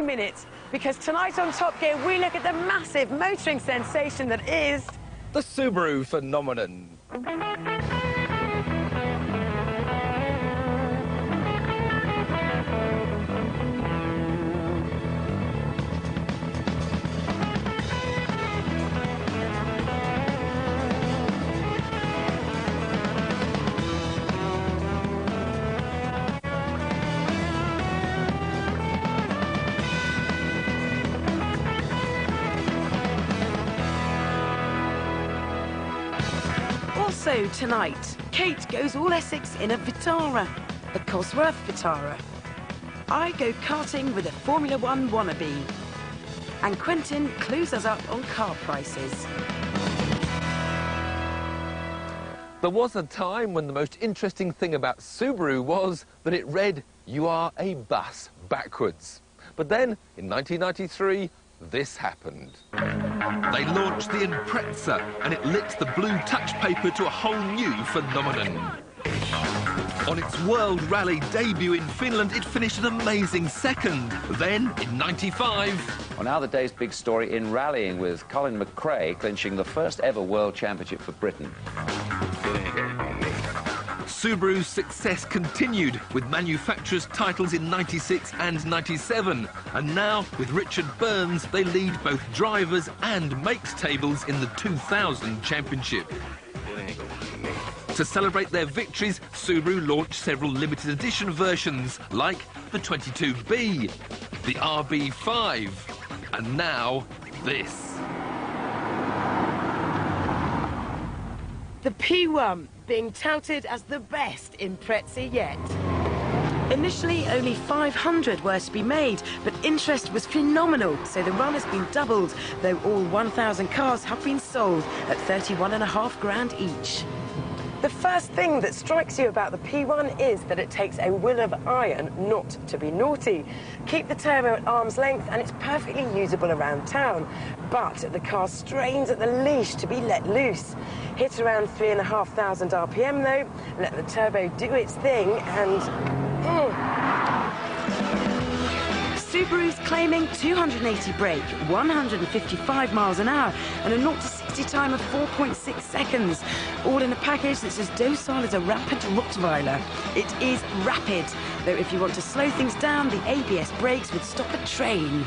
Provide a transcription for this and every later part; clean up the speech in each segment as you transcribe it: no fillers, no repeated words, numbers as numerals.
minutes, because tonight on Top Gear we look at the massive motoring sensation that is the Subaru phenomenon. Also tonight, Kate goes all Essex in a Vitara, a Cosworth Vitara. I go karting with a Formula One wannabe. And Quentin clues us up on car prices. There was a time when the most interesting thing about Subaru was that it read, "You are a bus," backwards. But then, in 1993, this happened. They launched the Impreza, and it lit the blue touch paper to a whole new phenomenon. On its World Rally debut in Finland, it finished an amazing second. Then, in '95... Well, now the day's big story in rallying, with Colin McRae clinching the first ever World Championship for Britain. Subaru's success continued, with manufacturers' titles in '96 and '97. And now, with Richard Burns, they lead both drivers and mates tables in the 2000 championship. To celebrate their victories, Subaru launched several limited edition versions, like the 22B, the RB5, and now this. The P1 being touted as the best Impreza yet. Initially, only 500 were to be made, but interest was phenomenal, so the run has been doubled, though all 1,000 cars have been sold at 31.5 grand each. The first thing that strikes you about the P1 is that it takes a will of iron not to be naughty. Keep the turbo at arm's length and it's perfectly usable around town. But the car strains at the leash to be let loose. Hit around 3,500 RPM though, let the turbo do its thing and... Subaru's claiming 280 brake, 155 miles an hour and a 0 to 60 time of 4.6 seconds. All in a package that's as docile as a rampant Rottweiler. It is rapid, though if you want to slow things down, the ABS brakes would stop a train.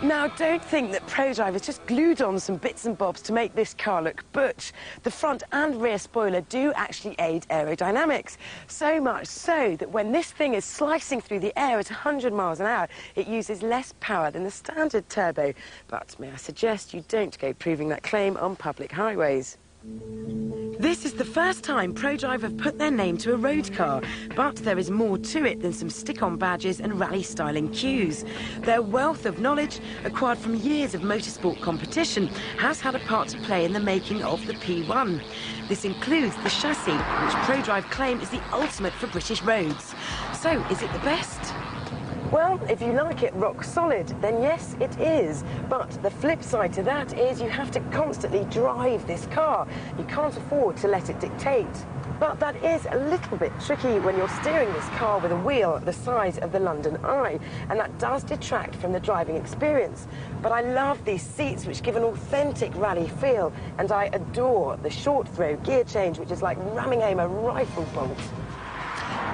Now, don't think that pro drivers just glued on some bits and bobs to make this car look butch. The front and rear spoiler do actually aid aerodynamics. So much so that when this thing is slicing through the air at 100 miles an hour, it uses less power than the standard turbo. But may I suggest you don't go proving that claim on public highways. This is the first time ProDrive have put their name to a road car, but there is more to it than some stick-on badges and rally-styling cues. Their wealth of knowledge, acquired from years of motorsport competition, has had a part to play in the making of the P1. This includes the chassis, which ProDrive claim is the ultimate for British roads. So, is it the best? Well, if you like it rock solid, then yes, it is. But the flip side to that is you have to constantly drive this car. You can't afford to let it dictate. But that is a little bit tricky when you're steering this car with a wheel the size of the London Eye, and that does detract from the driving experience. But I love these seats, which give an authentic rally feel, and I adore the short throw gear change, which is like ramming home a rifle bolt.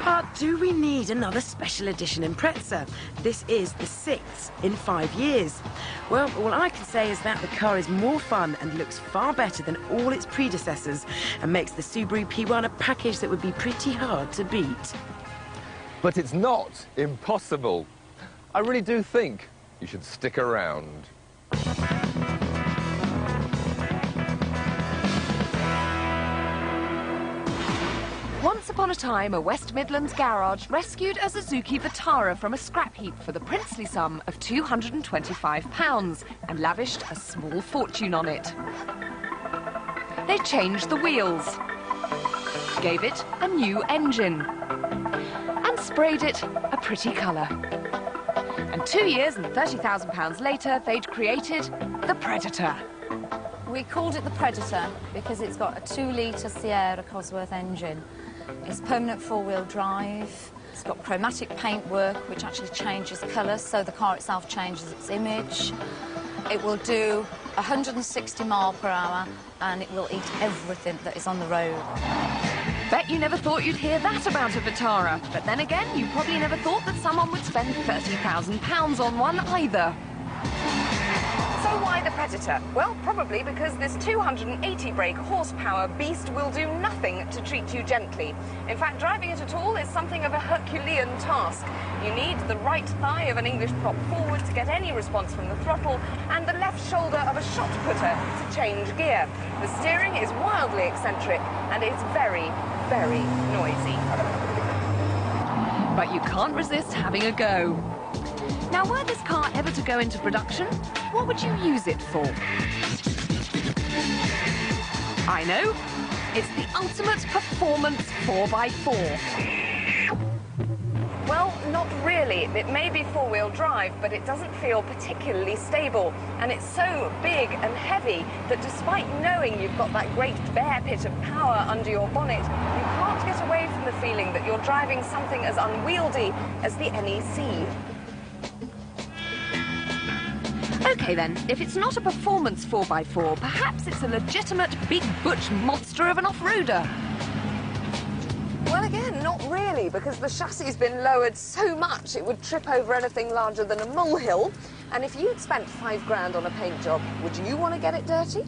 But do we need another special edition Impreza? This is the 6th in 5 years. Well, all I can say is that the car is more fun and looks far better than all its predecessors and makes the Subaru P1 a package that would be pretty hard to beat. But it's not impossible. I really do think you should stick around. Once upon a time, a West Midlands garage rescued a Suzuki Vitara from a scrap heap for the princely sum of £225 and lavished a small fortune on it. They changed the wheels, gave it a new engine, and sprayed it a pretty colour. And 2 years and £30,000 later, they'd created the Predator. We called it the Predator because it's got a 2-litre Sierra Cosworth engine. It's permanent 4-wheel drive, It's got chromatic paintwork, which actually changes colour, so the car itself changes its image. It will do 160 miles per hour, and it will eat everything that is on the road. Bet you never thought you'd hear that about a Vitara. But then again, you probably never thought that someone would spend £30,000 on one either. So why the Predator? Well, probably because this 280 brake horsepower beast will do nothing to treat you gently. In fact, driving it at all is something of a Herculean task. You need the right thigh of an English prop forward to get any response from the throttle, and the left shoulder of a shot putter to change gear. The steering is wildly eccentric, and it's very, very noisy. But you can't resist having a go. Now, were this car ever to go into production, what would you use it for? I know. It's the ultimate performance 4x4. Well, not really. It may be four-wheel drive, but it doesn't feel particularly stable. And it's so big and heavy that despite knowing you've got that great bear pit of power under your bonnet, you can't get away from the feeling that you're driving something as unwieldy as the NEC. OK then, if it's not a performance 4x4, perhaps it's a legitimate big butch monster of an off-roader. Well, again, not really, because the chassis has been lowered so much it would trip over anything larger than a molehill. And if you'd spent £5 on a paint job, would you want to get it dirty?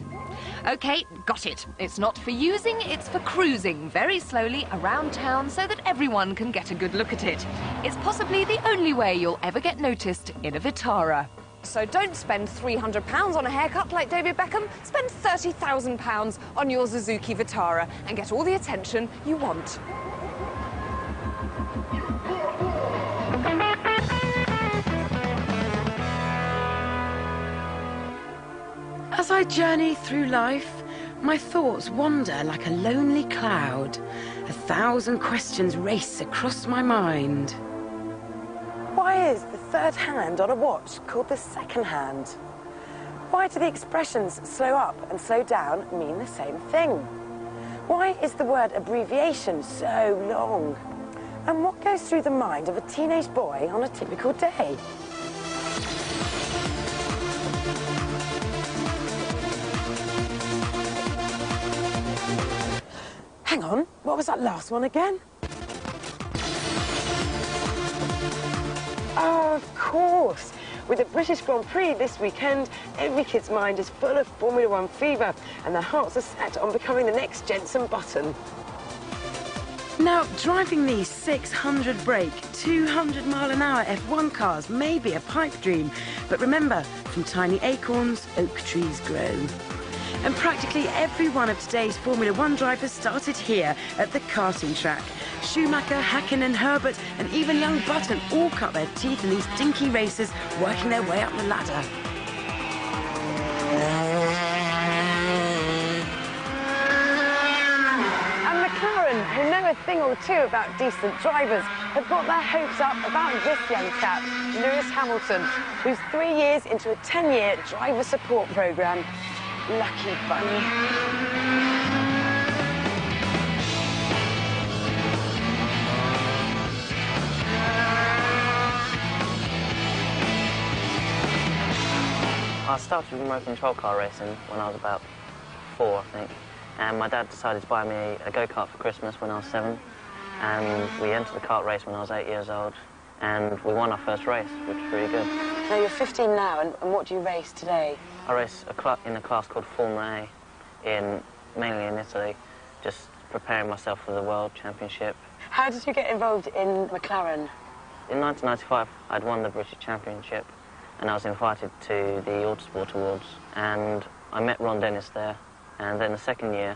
OK, got it. It's not for using, it's for cruising very slowly around town so that everyone can get a good look at it. It's possibly the only way you'll ever get noticed in a Vitara. So don't spend £300 on a haircut like David Beckham. Spend £30,000 on your Suzuki Vitara and get all the attention you want. As I journey through life, my thoughts wander like a lonely cloud. 1,000 questions race across my mind. Why is the third hand on a watch called the second hand? Why do the expressions slow up and slow down mean the same thing? Why is the word abbreviation so long? And what goes through the mind of a teenage boy on a typical day? Hang on, what was that last one again? Oh, of course. With the British Grand Prix this weekend, every kid's mind is full of Formula One fever, and their hearts are set on becoming the next Jenson Button. Now, driving these 600 brake, 200-mile-an-hour F1 cars may be a pipe dream, but remember, from tiny acorns, oak trees grow. And practically every one of today's Formula One drivers started here at the karting track. Schumacher, Hakkinen, Herbert, and even young Button all cut their teeth in these dinky races, working their way up the ladder. And McLaren, who know a thing or two about decent drivers, have got their hopes up about this young chap, Lewis Hamilton, who's 3 years into a 10-year driver support programme. Lucky bunny. I started remote control car racing when I was about 4, I think. And my dad decided to buy me a go-kart for Christmas when I was 7. And we entered the kart race when I was 8 years old. And we won our first race, which was really good. Now, you're 15 now, and what do you race today? I race in a class called Formula A, mainly in Italy, just preparing myself for the World Championship. How did you get involved in McLaren? In 1995, I'd won the British Championship, and I was invited to the Autosport Awards, and I met Ron Dennis there. And then the second year,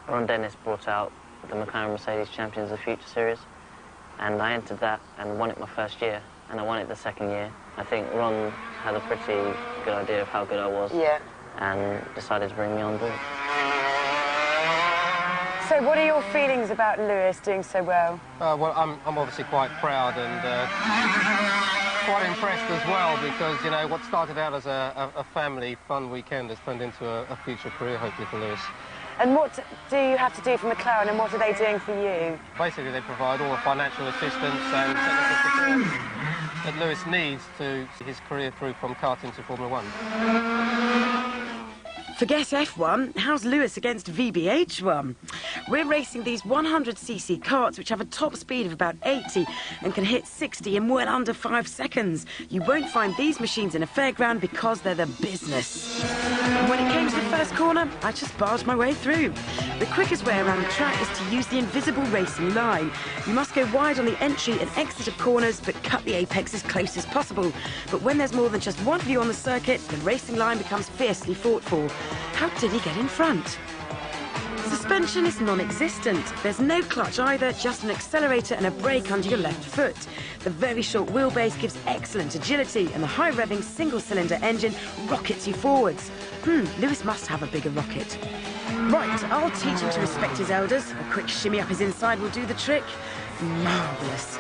Ron Dennis brought out the McLaren Mercedes Champions of the Future series, and I entered that and won it my first year, and I won it the second year. I think Ron had a pretty good idea of how good I was, and decided to bring me on board. So what are your feelings about Lewis doing so well? Well, I'm obviously quite proud and quite impressed as well, because, you know, what started out as a family fun weekend has turned into a future career, hopefully, for Lewis. And what do you have to do for McLaren, and what are they doing for you? Basically, they provide all the financial assistance and technical support that Lewis needs to see his career through from karting to Formula 1. Forget F1, how's Lewis against VBH1? We're racing these 100cc karts which have a top speed of about 80 and can hit 60 in well under 5 seconds. You won't find these machines in a fairground because they're the business. And when it came to the first corner, I just barged my way through. The quickest way around the track is to use the invisible racing line. You must go wide on the entry and exit of corners, but cut the apex as close as possible. But when there's more than just one view on the circuit, the racing line becomes fiercely fought for. How did he get in front? Suspension is non-existent. There's no clutch either, just an accelerator and a brake under your left foot. The very short wheelbase gives excellent agility, and the high-revving single-cylinder engine rockets you forwards. Lewis must have a bigger rocket. Right, I'll teach him to respect his elders. A quick shimmy up his inside will do the trick. Marvellous.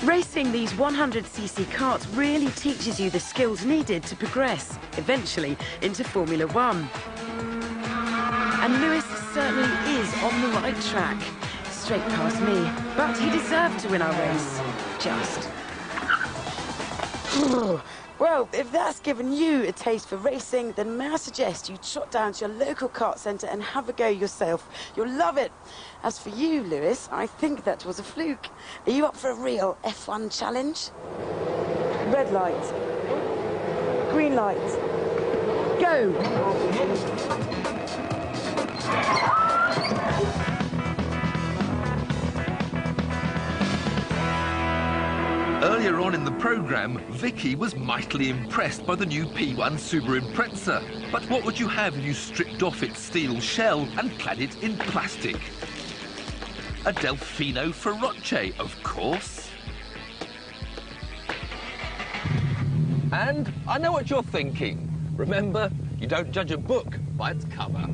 Racing these 100cc karts really teaches you the skills needed to progress, eventually, into Formula 1. And Lewis certainly is on the right track. Straight past me, but he deserved to win our race. Just. Well, if that's given you a taste for racing, then may I suggest you trot down to your local kart centre and have a go yourself. You'll love it. As for you, Lewis, I think that was a fluke. Are you up for a real F1 challenge? Red light. Green light. Go! Earlier on in the programme, Vicki was mightily impressed by the new P1 Subaru Impreza. But what would you have if you stripped off its steel shell and clad it in plastic? A Delfino Feroce, of course. And I know what you're thinking. Remember, you don't judge a book by its cover.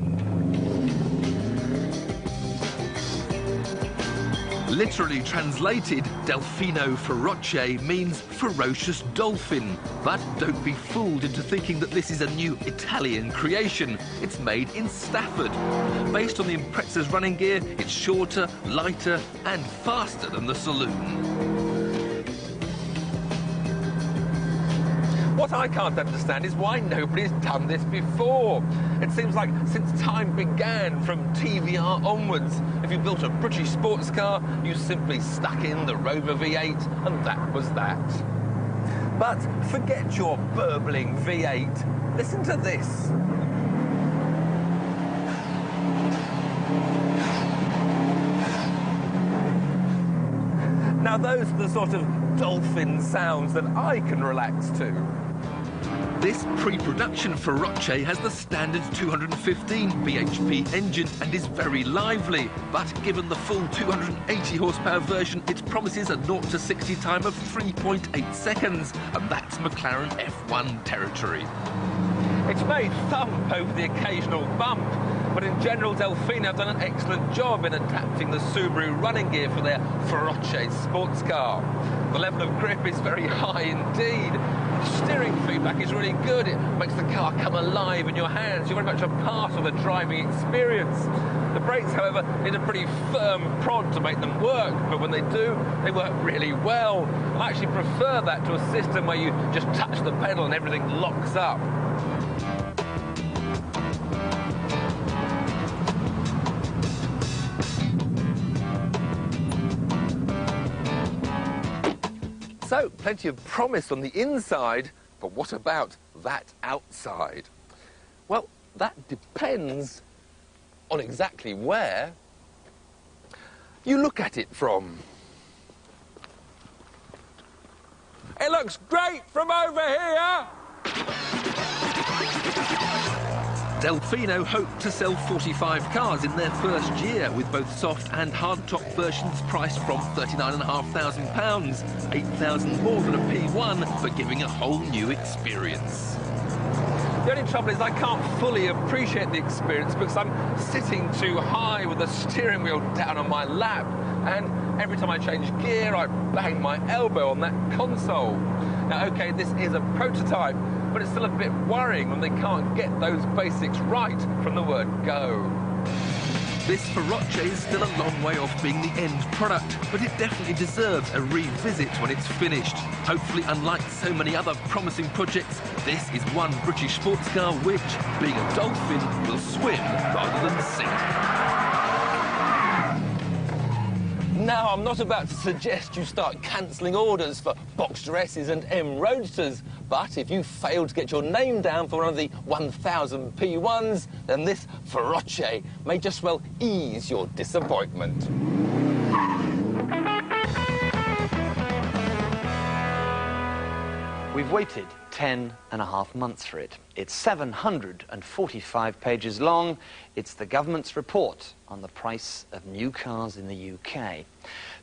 Literally translated, Delfino Feroce means ferocious dolphin. But don't be fooled into thinking that this is a new Italian creation. It's made in Stafford. Based on the Impreza's running gear, it's shorter, lighter and faster than the saloon. What I can't understand is why nobody's done this before. It seems like since time began, from TVR onwards, if you built a British sports car, you simply stuck in the Rover V8, and that was that. But forget your burbling V8. Listen to this. Now those are the sort of dolphin sounds that I can relax to. This pre-production Feroce has the standard 215 bhp engine and is very lively, but given the full 280 horsepower version, it promises a 0 to 60 time of 3.8 seconds, and that's McLaren F1 territory. It's made thump over the occasional bump, but in general, Delfino have done an excellent job in adapting the Subaru running gear for their Feroce sports car. The level of grip is very high indeed. The steering feedback is really good. It makes the car come alive in your hands. You're very much a part of the driving experience. The brakes, however, need a pretty firm prod to make them work, but when they do, they work really well. I actually prefer that to a system where you just touch the pedal and everything locks up. So, plenty of promise on the inside, but what about that outside? Well, that depends on exactly where you look at it from. It looks great from over here! Delfino hope to sell 45 cars in their first year, with both soft and hardtop versions priced from £39,500, £8,000 more than a P1, but giving a whole new experience. The only trouble is I can't fully appreciate the experience because I'm sitting too high with the steering wheel down on my lap, and every time I change gear I bang my elbow on that console. Now, OK, this is a prototype, but it's still a bit worrying when they can't get those basics right from the word go. This Feroce is still a long way off being the end product, but it definitely deserves a revisit when it's finished. Hopefully, unlike so many other promising projects, this is one British sports car which, being a dolphin, will swim rather than sink. Now, I'm not about to suggest you start cancelling orders for Boxster S's and M Roadsters, but if you fail to get your name down for one of the 1000 P1s, then this Feroce may just well ease your disappointment. We've waited 10.5 months for it. It's 745 pages long. It's the government's report on the price of new cars in the UK.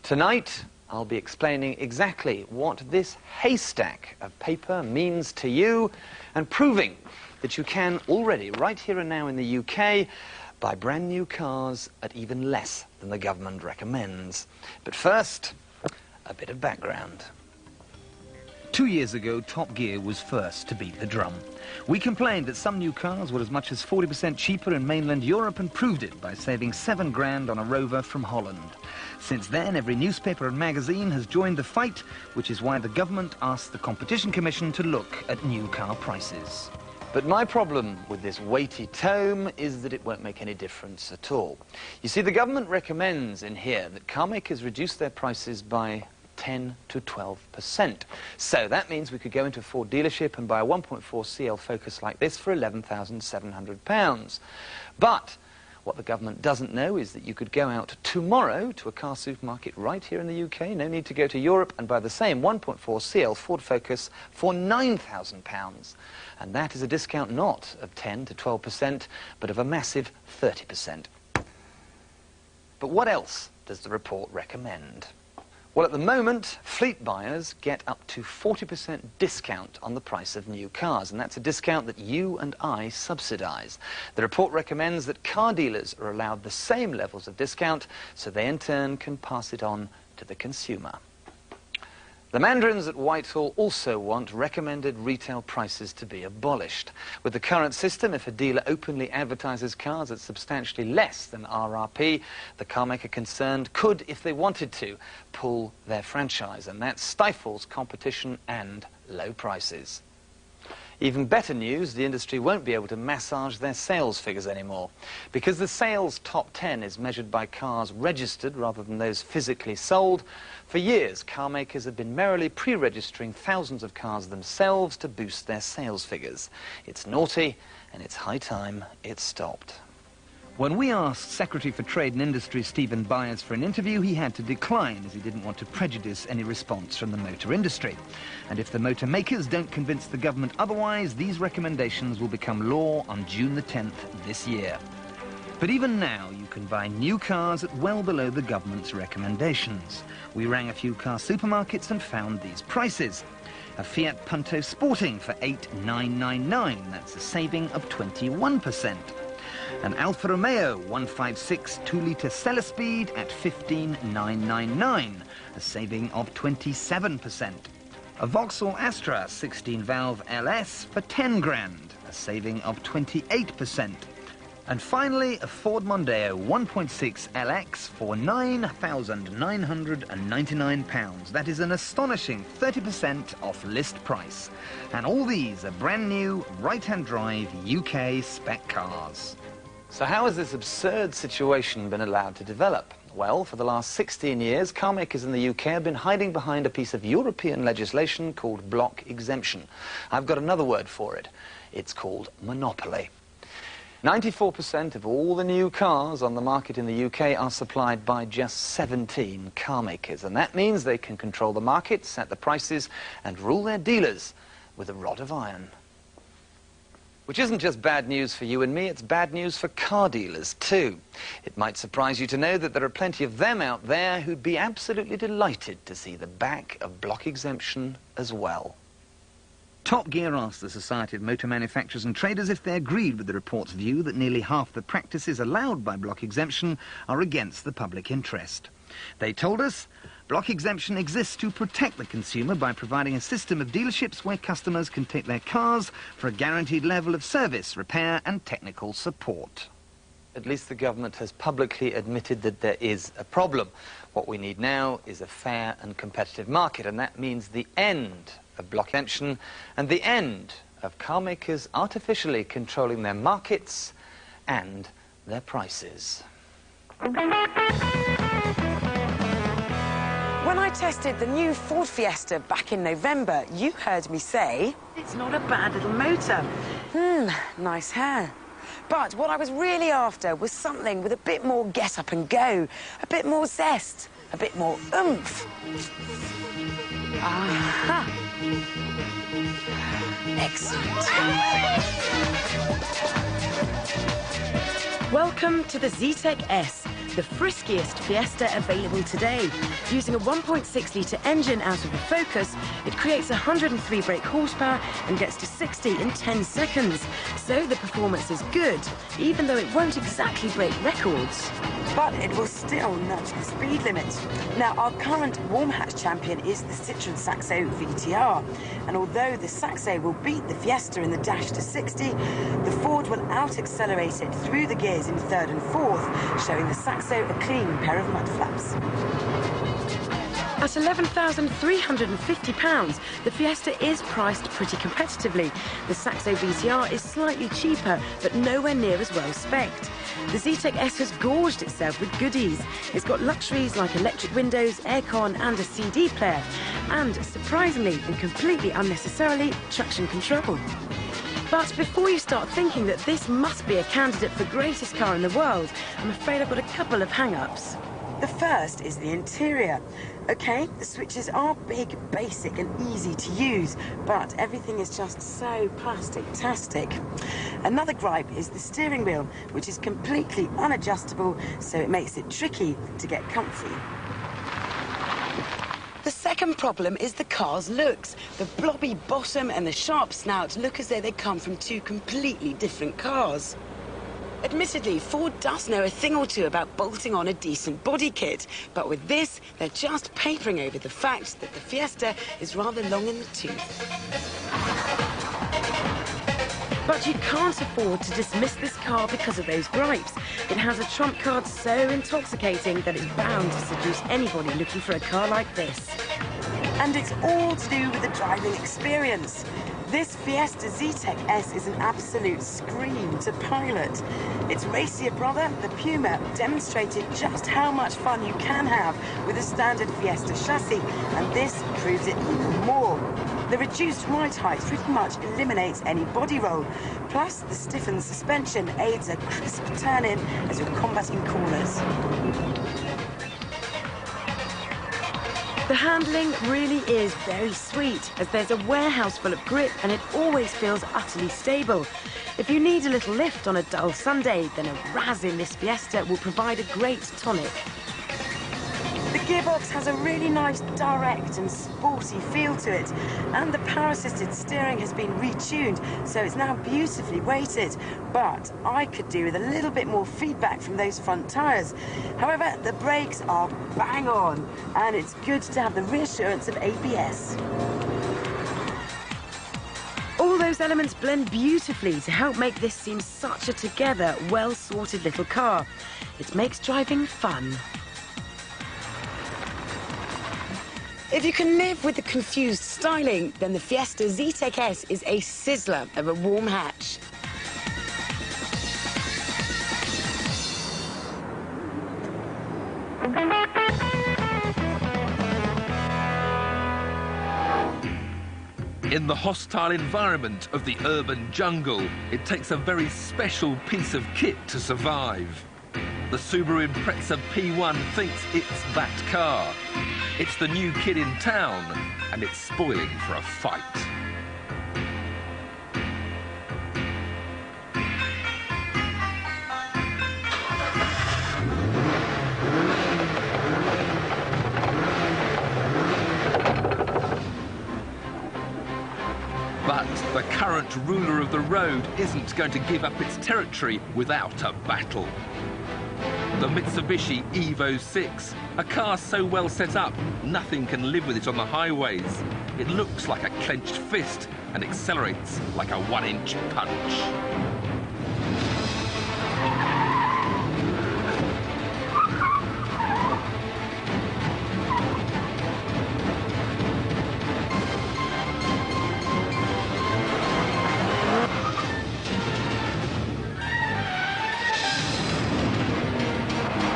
Tonight, I'll be explaining exactly what this haystack of paper means to you and proving that you can already, right here and now in the UK, buy brand new cars at even less than the government recommends. But first, a bit of background. 2 years ago, Top Gear was first to beat the drum. We complained that some new cars were as much as 40% cheaper in mainland Europe and proved it by saving £7 grand on a Rover from Holland. Since then, every newspaper and magazine has joined the fight, which is why the government asked the Competition Commission to look at new car prices. But my problem with this weighty tome is that it won't make any difference at all. You see, the government recommends in here that car makers reduce their prices by 10 to 12%. So that means we could go into a Ford dealership and buy a 1.4 CL Focus like this for £11,700. But what the government doesn't know is that you could go out tomorrow to a car supermarket right here in the UK, no need to go to Europe, and buy the same 1.4 CL Ford Focus for £9,000. And that is a discount not of 10 to 12%, but of a massive 30%. But what else does the report recommend? Well, at the moment, fleet buyers get up to 40% discount on the price of new cars, and that's a discount that you and I subsidise. The report recommends that car dealers are allowed the same levels of discount, so they in turn can pass it on to the consumer. The mandarins at Whitehall also want recommended retail prices to be abolished. With the current system, if a dealer openly advertises cars at substantially less than RRP, the car maker concerned could, if they wanted to, pull their franchise, and that stifles competition and low prices. Even better news, the industry won't be able to massage their sales figures anymore. Because the sales top 10 is measured by cars registered rather than those physically sold, for years car makers have been merrily pre-registering thousands of cars themselves to boost their sales figures. It's naughty, and it's high time it stopped. When we asked Secretary for Trade and Industry Stephen Byers for an interview, he had to decline as he didn't want to prejudice any response from the motor industry. And if the motor makers don't convince the government otherwise, these recommendations will become law on June the 10th this year. But even now, you can buy new cars at well below the government's recommendations. We rang a few car supermarkets and found these prices. A Fiat Punto Sporting for $8,999, that's a saving of 21%. An Alfa Romeo 156 2-litre cellar speed at $15,999, a saving of 27%. A Vauxhall Astra 16-valve LS for 10 grand, a saving of 28%. And finally, a Ford Mondeo 1.6 LX for £9,999. That is an astonishing 30% off list price. And all these are brand new, right-hand drive UK spec cars. So how has this absurd situation been allowed to develop? Well, for the last 16 years, car makers in the UK have been hiding behind a piece of European legislation called block exemption. I've got another word for it. It's called monopoly. 94% of all the new cars on the market in the UK are supplied by just 17 car makers, and that means they can control the market, set the prices, and rule their dealers with a rod of iron. Which isn't just bad news for you and me, it's bad news for car dealers too. It might surprise you to know that there are plenty of them out there who'd be absolutely delighted to see the back of block exemption as well. Top Gear asked the Society of Motor Manufacturers and Traders if they agreed with the report's view that nearly half the practices allowed by block exemption are against the public interest. They told us, Block exemption exists to protect the consumer by providing a system of dealerships where customers can take their cars for a guaranteed level of service, repair and technical support. At least the government has publicly admitted that there is a problem. What we need now is a fair and competitive market, and that means the end of block exemption and the end of car makers artificially controlling their markets and their prices. When I tested the new Ford Fiesta back in November, you heard me say, it's not a bad little motor. Nice hair. But what I was really after was something with a bit more get up and go, a bit more zest, a bit more oomph. Aha! Excellent. Welcome to the Zetec S, the friskiest Fiesta available today. Using a 1.6-litre engine out of the Focus, it creates 103 brake horsepower and gets to 60 in 10 seconds. So the performance is good, even though it won't exactly break records. But it will still nudge the speed limit. Now, our current warm hatch champion is the Citroën Saxo Vitara. And although the Saxo will beat the Fiesta in the dash to 60, the Ford will out-accelerate it through the gears in third and fourth, showing the Saxo a clean pair of mud flaps. At £11,350, the Fiesta is priced pretty competitively. The Saxo VTR is slightly cheaper, but nowhere near as well spec'd. The Zetec S has gorged itself with goodies. It's got luxuries like electric windows, aircon and a CD player. And, surprisingly and completely unnecessarily, traction control. But before you start thinking that this must be a candidate for greatest car in the world, I'm afraid I've got a couple of hang-ups. The first is the interior. Okay, the switches are big, basic and easy to use, but everything is just so plastic-tastic. Another gripe is the steering wheel, which is completely unadjustable, so it makes it tricky to get comfy. The second problem is the car's looks. The blobby bottom and the sharp snout look as though they come from two completely different cars. Admittedly, Ford does know a thing or two about bolting on a decent body kit, but with this, they're just papering over the fact that the Fiesta is rather long in the tooth. But you can't afford to dismiss this car because of those gripes. It has a trump card so intoxicating that it's bound to seduce anybody looking for a car like this. And it's all to do with the driving experience. This Fiesta Zetec S is an absolute scream to pilot. Its racier brother, the Puma, demonstrated just how much fun you can have with a standard Fiesta chassis, and this proves it even more. The reduced ride height pretty much eliminates any body roll, plus the stiffened suspension aids a crisp turn-in as you're combating corners. The handling really is very sweet, as there's a warehouse full of grip and it always feels utterly stable. If you need a little lift on a dull Sunday, then a razz in this Fiesta will provide a great tonic. The gearbox has a really nice direct and sporty feel to it, and the power-assisted steering has been retuned, so it's now beautifully weighted. But I could do with a little bit more feedback from those front tyres. However, the brakes are bang on, and it's good to have the reassurance of ABS. All those elements blend beautifully to help make this seem such a together, well-sorted little car. It makes driving fun. If you can live with the confused styling, then the Fiesta Zetec S is a sizzler of a warm hatch. In the hostile environment of the urban jungle, it takes a very special piece of kit to survive. The Subaru Impreza P1 thinks it's that car. It's the new kid in town, and it's spoiling for a fight. But the current ruler of the road isn't going to give up its territory without a battle. the Mitsubishi Evo 6, a car so well set up, nothing can live with it on the highways. It looks like a clenched fist and accelerates like a 1-inch punch.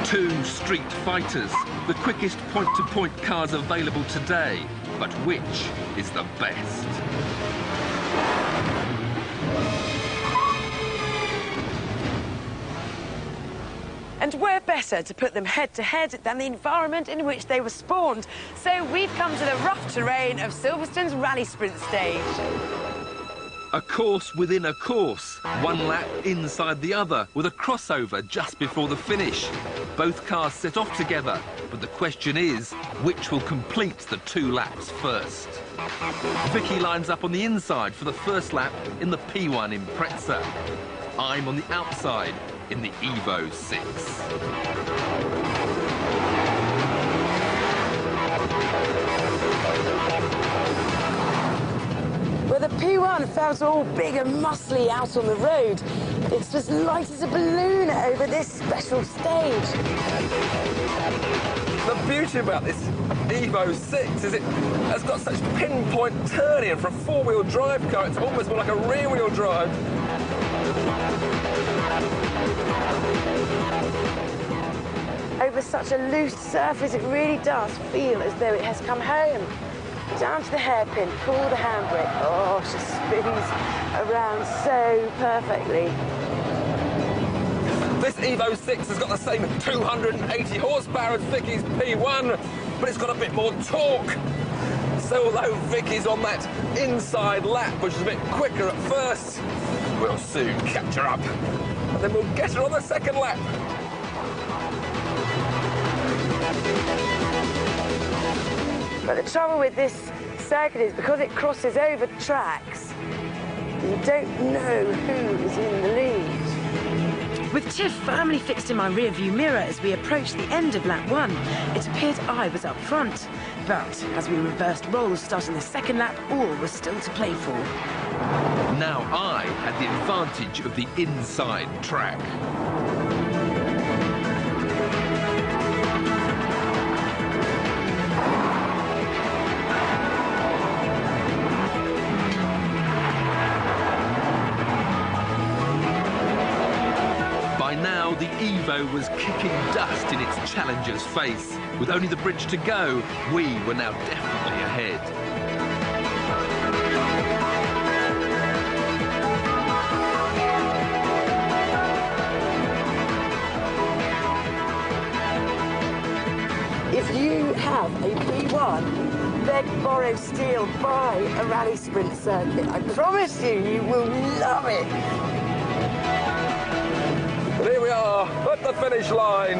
Two street fighters, the quickest point-to-point cars available today. But which is the best? And where better to put them head-to-head than the environment in which they were spawned? So we've come to the rough terrain of Silverstone's rally sprint stage. A course within a course, one lap inside the other, with a crossover just before the finish. Both cars set off together, but the question is, which will complete the 2 laps first? Vicki lines up on the inside for the first lap in the P1 Impreza. I'm on the outside in the Evo 6. Well, the P1 felt all big and muscly out on the road. It's as light as a balloon over this special stage. The beauty about this Evo 6 is it has got such pinpoint turning, and for a 4-wheel drive car, it's almost more like a rear-wheel drive. Over such a loose surface, it really does feel as though it has come home. Down to the hairpin, pull the handbrake. Oh, she spins around so perfectly. This Evo 6 has got the same 280 horsepower as Vicki's P1, but it's got a bit more torque. So although Vicki's on that inside lap, which is a bit quicker at first, we'll soon catch her up. And then we'll get her on the second lap. But the trouble with this circuit is because it crosses over tracks, you don't know who is in the lead. With Tiff firmly fixed in my rearview mirror as we approached the end of lap 1, it appeared I was up front. But as we reversed roles starting the second lap, all was still to play for. Now I had the advantage of the inside track. Now the Evo was kicking dust in its challenger's face. With only the bridge to go, we were now definitely ahead. If you have a P1, beg, borrow, steal, buy a rally sprint circuit. I promise you, you will love it. Here we are, at the finish line.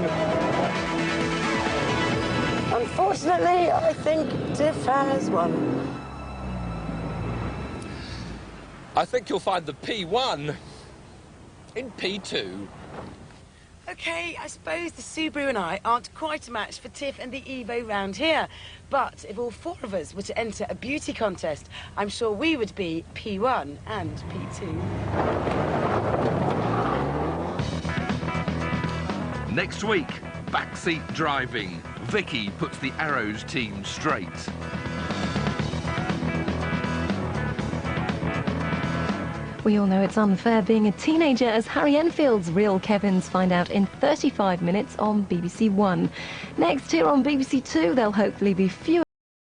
Unfortunately, I think Tiff has won. I think you'll find the P1 in P2. OK, I suppose the Subaru and I aren't quite a match for Tiff and the Evo round here. But if all 4 of us were to enter a beauty contest, I'm sure we would be P1 and P2. Next week, backseat driving. Vicki puts the Arrows team straight. We all know it's unfair being a teenager, as Harry Enfield's real Kevins find out in 35 minutes on BBC One. Next, here on BBC Two, there'll hopefully be fewer